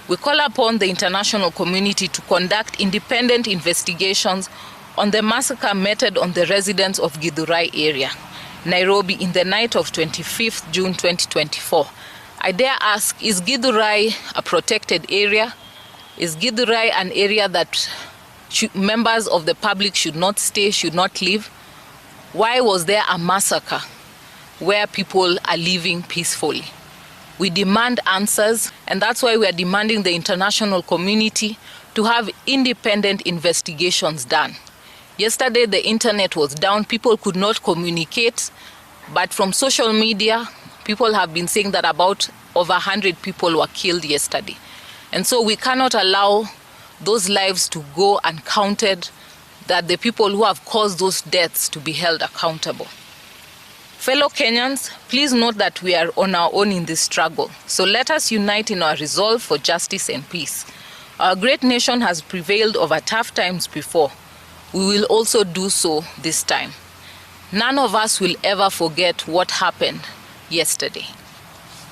We call upon the international community to conduct independent investigations on the massacre meted on the residents of GITHURAI area, Nairobi, in the night of 25th June 2024. I dare ask, is GITHURAI a protected area? Is GITHURAI an area that members of the public should not stay, should not live? Why was there a massacre where people are living peacefully? We demand answers, and that's why we are demanding the international community to have independent investigations done. Yesterday, the internet was down, people could not communicate, but from social media, people have been saying that about over 100 people were killed yesterday. And so we cannot allow those lives to go uncounted, that the people who have caused those deaths to be held accountable. Fellow Kenyans, please note that we are on our own in this struggle. So let us unite in our resolve for justice and peace. Our great nation has prevailed over tough times before. We will also do so this time. None of us will ever forget what happened yesterday.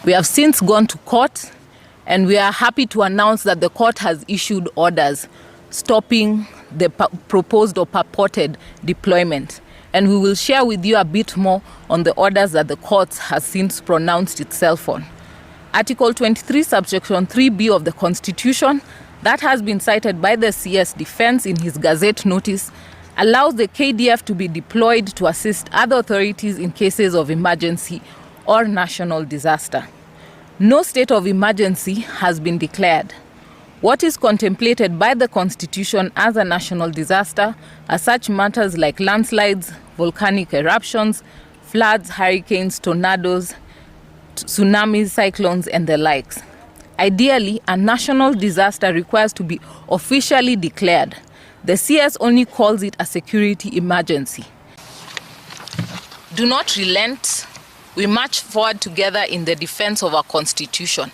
We have since gone to court, and we are happy to announce that the court has issued orders stopping the proposed or purported deployment. And we will share with you a bit more on the orders that the court has since pronounced itself on. Article 23, subsection 3B of the Constitution, that has been cited by the CS Defense in his Gazette notice, allows the KDF to be deployed to assist other authorities in cases of emergency or national disaster. No state of emergency has been declared. What is contemplated by the Constitution as a national disaster are such matters like landslides, volcanic eruptions, floods, hurricanes, tornadoes, tsunamis, cyclones, and the likes. Ideally, a national disaster requires to be officially declared. The CS only calls it a security emergency. Do not relent. We march forward together in the defense of our Constitution.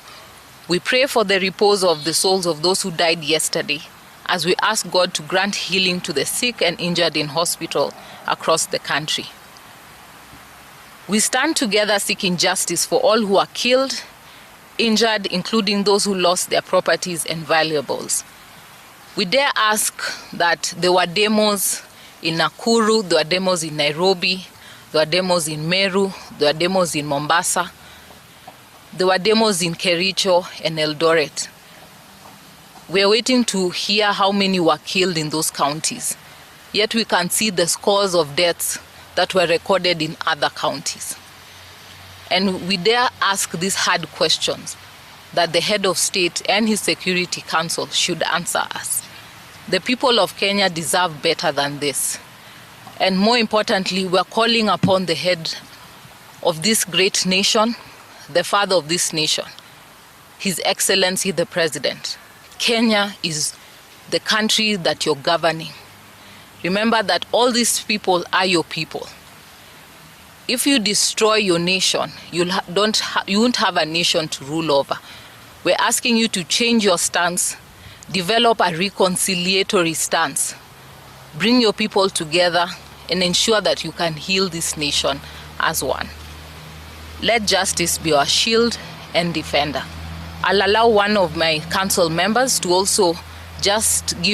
We pray for the repose of the souls of those who died yesterday, as we ask God to grant healing to the sick and injured in hospital across the country. We stand together seeking justice for all who are killed, injured, including those who lost their properties and valuables. We dare ask that there were demos in Nakuru, there were demos in Nairobi, there were demos in Meru, there were demos in Mombasa, there were demos in Kericho and Eldoret. We are waiting to hear how many were killed in those counties. Yet we can see the scores of deaths that were recorded in other counties. And we dare ask these hard questions that the head of state and his Security Council should answer us. The people of Kenya deserve better than this. And more importantly, we are calling upon the head of this great nation, the father of this nation, His Excellency the President. Kenya is the country that you're governing. Remember that all these people are your people. If you destroy your nation, you won't have a nation to rule over. We're asking you to change your stance, develop a reconciliatory stance, bring your people together, and ensure that you can heal this nation as one. Let justice be our shield and defender. I'll allow one of my council members to also just give